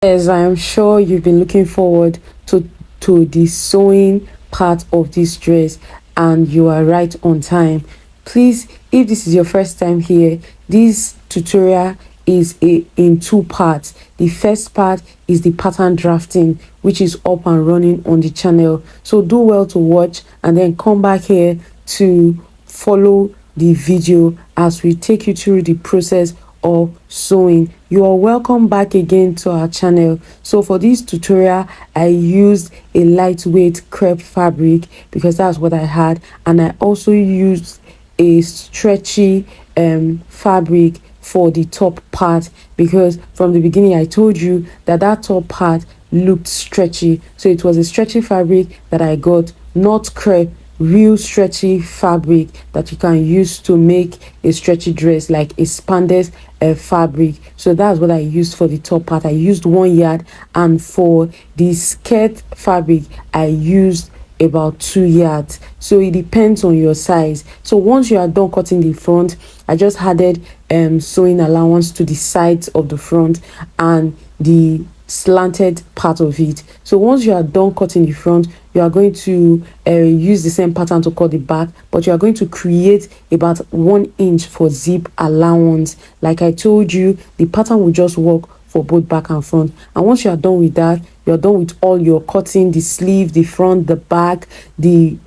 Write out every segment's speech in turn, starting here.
Yes, I am sure you've been looking forward to the sewing part of this dress, and you are right on time. Please, if this is your first time here, this tutorial is in two parts. The first part is the pattern drafting, which is up and running on the channel. So do well to watch and then come back here to follow the video as we take you through the process of sewing. You are welcome back again to our channel. So for this tutorial, I used a lightweight crepe fabric because that's what I had, and I also used a stretchy fabric for the top part, because from the beginning I told you that that top part looked stretchy, so it was a stretchy fabric that I got, not crepe, real stretchy fabric that you can use to make a stretchy dress, like a spandex fabric. So that's what I used for the top part. I used 1 yard, and for the skirt fabric I used about 2 yards. So it depends on your size. So once you are done cutting the front, I just added sewing allowance to the sides of the front and the slanted part of it. So once you are done cutting the front, you are going to use the same pattern to cut the back, but you are going to create about 1 inch for zip allowance. Like I told you, the pattern will just work for both back and front. And once you are done with that, you're done with all your cutting: the sleeve, the front, the back, the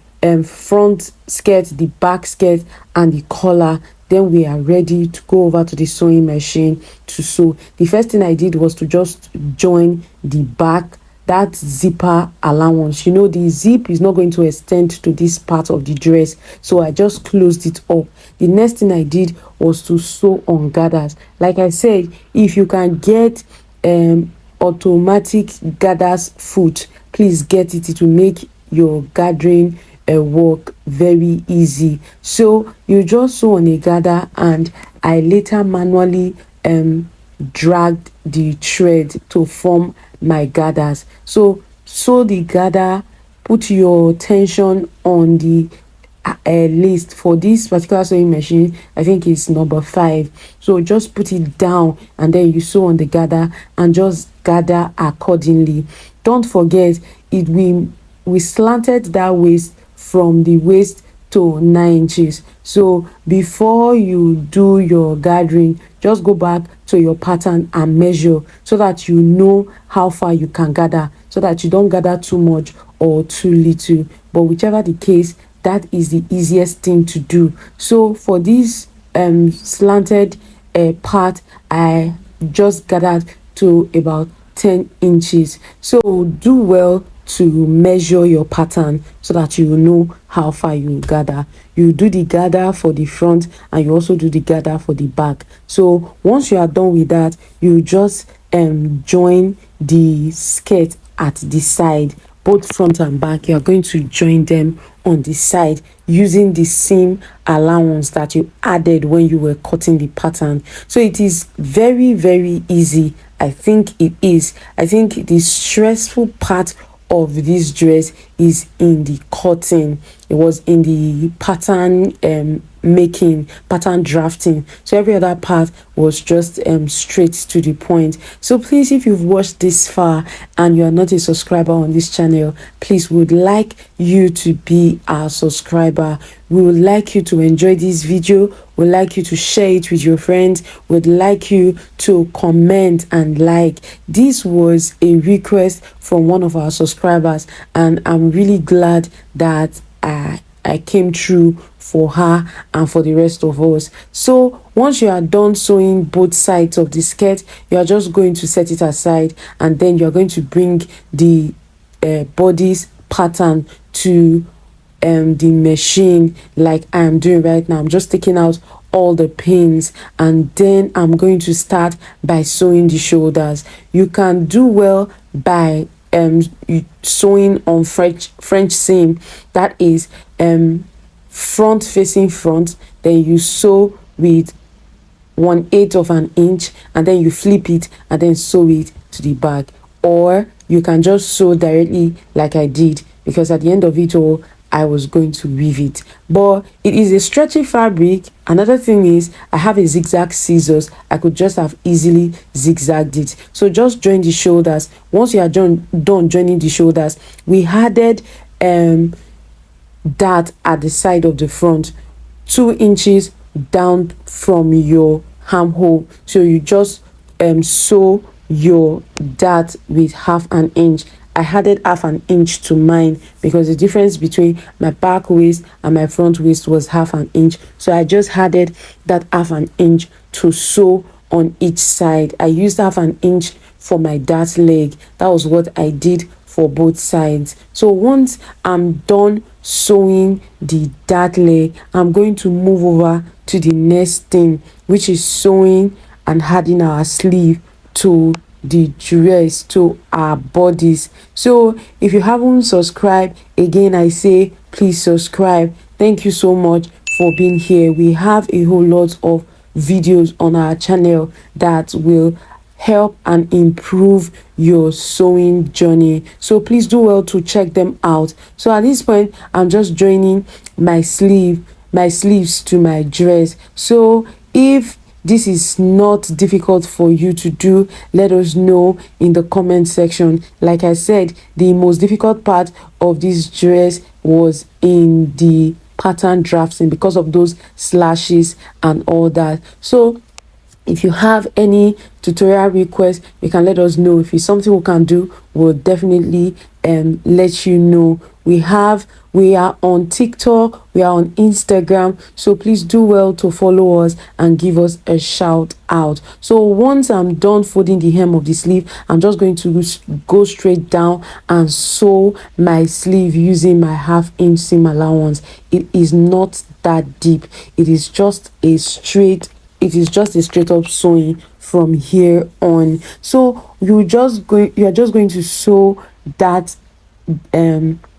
front skirt, the back skirt, and the collar. Then we are ready to go over to the sewing machine to sew. The first thing I did was to just join the back, that zipper allowance. You know, the zip is not going to extend to this part of the dress, so I just closed it up. The next thing I did was to sew on gathers. Like I said, if you can get automatic gathers foot, please get it. It will make your gathering work very easy. So you just sew on a gather, and I later manually dragged the thread to form my gathers. So sew the gather, put your tension on the list. For this particular sewing machine, I think it's number 5. So just put it down, and then you sew on the gather and just gather accordingly. Don't forget, we slanted that waist from the waist to 9 inches. So before you do your gathering, just go back to your pattern and measure, so that you know how far you can gather, so that you don't gather too much or too little. But whichever the case, that is the easiest thing to do. So for this slanted part, I just gathered to about 10 inches. So do well to measure your pattern so that you know how far you gather. You do the gather for the front, and you also do the gather for the back. So once you are done with that, you just join the skirt at the side, both front and back. You are going to join them on the side using the seam allowance that you added when you were cutting the pattern. So it is very, very easy. I think it is. I think the stressful part of this dress is in the cutting. It was in the pattern making, pattern drafting. So every other part was just straight to the point. So please, if you've watched this far and you are not a subscriber on this channel, please, would like you to be our subscriber. We would like you to enjoy this video. We'd like you to share it with your friends. We'd like you to comment and like. This was a request from one of our subscribers, and I'm really glad that I came through for her and for the rest of us. So once you are done sewing both sides of the skirt, you are just going to set it aside, and then you are going to bring the bodice pattern to the machine, like I am doing right now. I'm just taking out all the pins, and then I'm going to start by sewing the shoulders. You can do well by sewing on French seam, that is front facing front. Then you sew with 1/8 of an inch, and then you flip it and then sew it to the back. Or you can just sew directly like I did, because at the end of it all, I was going to weave it. But it is a stretchy fabric. Another thing is I have a zigzag scissors. I could just have easily zigzagged it. So just join the shoulders. Once you are done joining the shoulders, we added that at the side of the front, 2 inches down from your armhole. So you just sew your dart with 1/2 inch. I added 1/2 inch to mine because the difference between my back waist and my front waist was 1/2 inch. So I just added that 1/2 inch to sew on each side. I used 1/2 inch for my dart leg. That was what I did for both sides. So once I'm done sewing the dart leg, I'm going to move over to the next thing, which is sewing and adding our sleeve to the dress, to our bodice. So if you haven't subscribed, again I say please subscribe. Thank you so much for being here. We have a whole lot of videos on our channel that will help and improve your sewing journey, so please do well to check them out. So at this point, I'm just joining my sleeves to my dress. So if this is not difficult for you to do, let us know in the comment section. Like I said, the most difficult part of this dress was in the pattern drafting because of those slashes and all that. So if you have any tutorial requests, you can let us know. If it's something we can do, we'll definitely let you know. We are on TikTok, we are on Instagram, so please do well to follow us and give us a shout out. So once I'm done folding the hem of the sleeve, I'm just going to go straight down and sew my sleeve using my 1/2 inch seam allowance. It is not that deep. It is just a straight up sewing from here on. So you are just going to sew that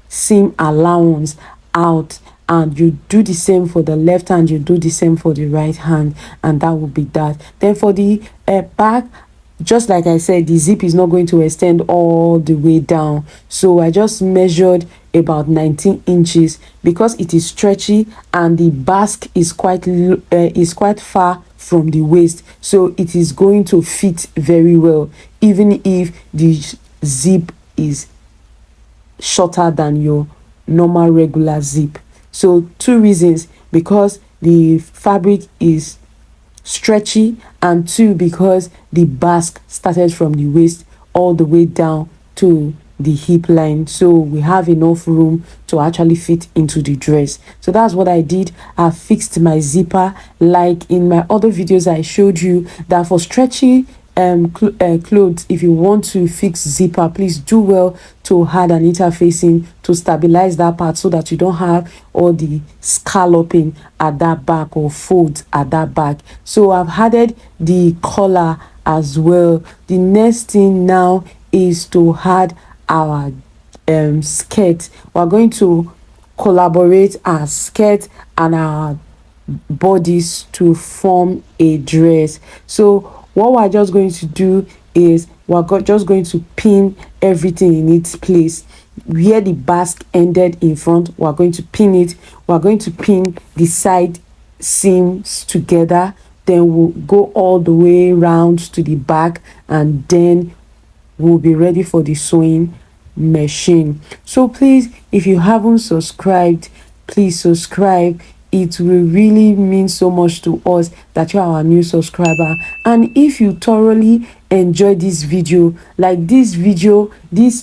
seam allowance out, and you do the same for the left hand, you do the same for the right hand, and that will be that. Then for the back, just like I said, the zip is not going to extend all the way down, so I just measured about 19 inches because it is stretchy and the basque is quite far from the waist, so it is going to fit very well even if the zip is shorter than your normal regular zip. So 2 reasons: because the fabric is stretchy, and 2, because the basque started from the waist all the way down to the hip line, so we have enough room to actually fit into the dress. So that's what I did. I fixed my zipper. Like in my other videos, I showed you that for stretchy clothes, if you want to fix zipper, please do well to add an interfacing to stabilize that part so that you don't have all the scalloping at that back or folds at that back. So I've added the collar as well. The next thing now is to add our skirt. We're going to collaborate our skirt and our bodies to form a dress. So what we're just going to do is just going to pin everything in its place. Where the basque ended in front, we're going to pin it. We're going to pin the side seams together, then we'll go all the way around to the back, and then we'll be ready for the sewing machine. So please, if you haven't subscribed, please subscribe. It will really mean so much to us that you are our new subscriber. And if you thoroughly enjoyed this video, like this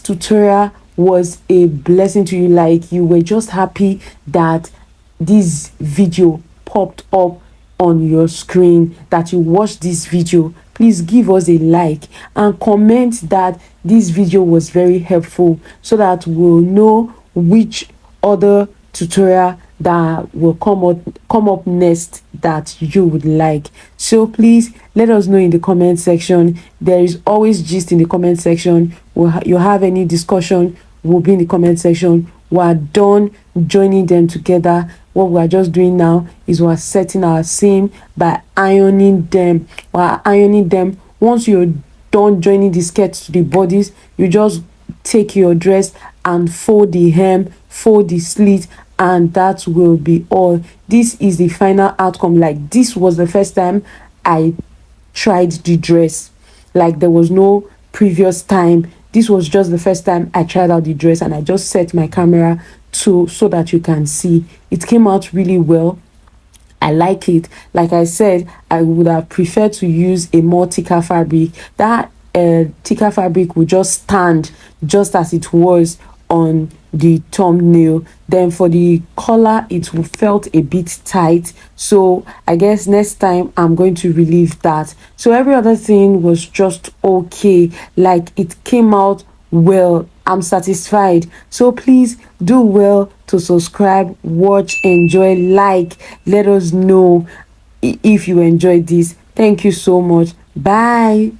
tutorial was a blessing to you, like you were just happy that this video popped up on your screen, that you watched this video, please give us a like and comment that this video was very helpful, so that we'll know which other tutorial that will come up next that you would like. So please let us know in the comment section. There is always gist in the comment section. You have any discussion, will be in the comment section. We're done joining them together. What we're just doing now is we're setting our seam by ironing them. We're ironing them. Once you're done joining the skirt to the bodies, you just take your dress and fold the hem, fold the slit, and that will be all. This is the final outcome. Like, this was the first time I tried the dress. Like, there was no previous time. This was just the first time I tried out the dress, and I just set my camera to so that you can see. It came out really well. I like it. Like I said, I would have preferred to use a more thicker fabric. That thicker fabric would just stand just as it was on the thumbnail. Then for the collar, it felt a bit tight, so I guess next time I'm going to relieve that. So every other thing was just okay. Like, it came out well. I'm satisfied. So please do well to subscribe, watch, enjoy, like. Let us know if you enjoyed this. Thank you so much. Bye.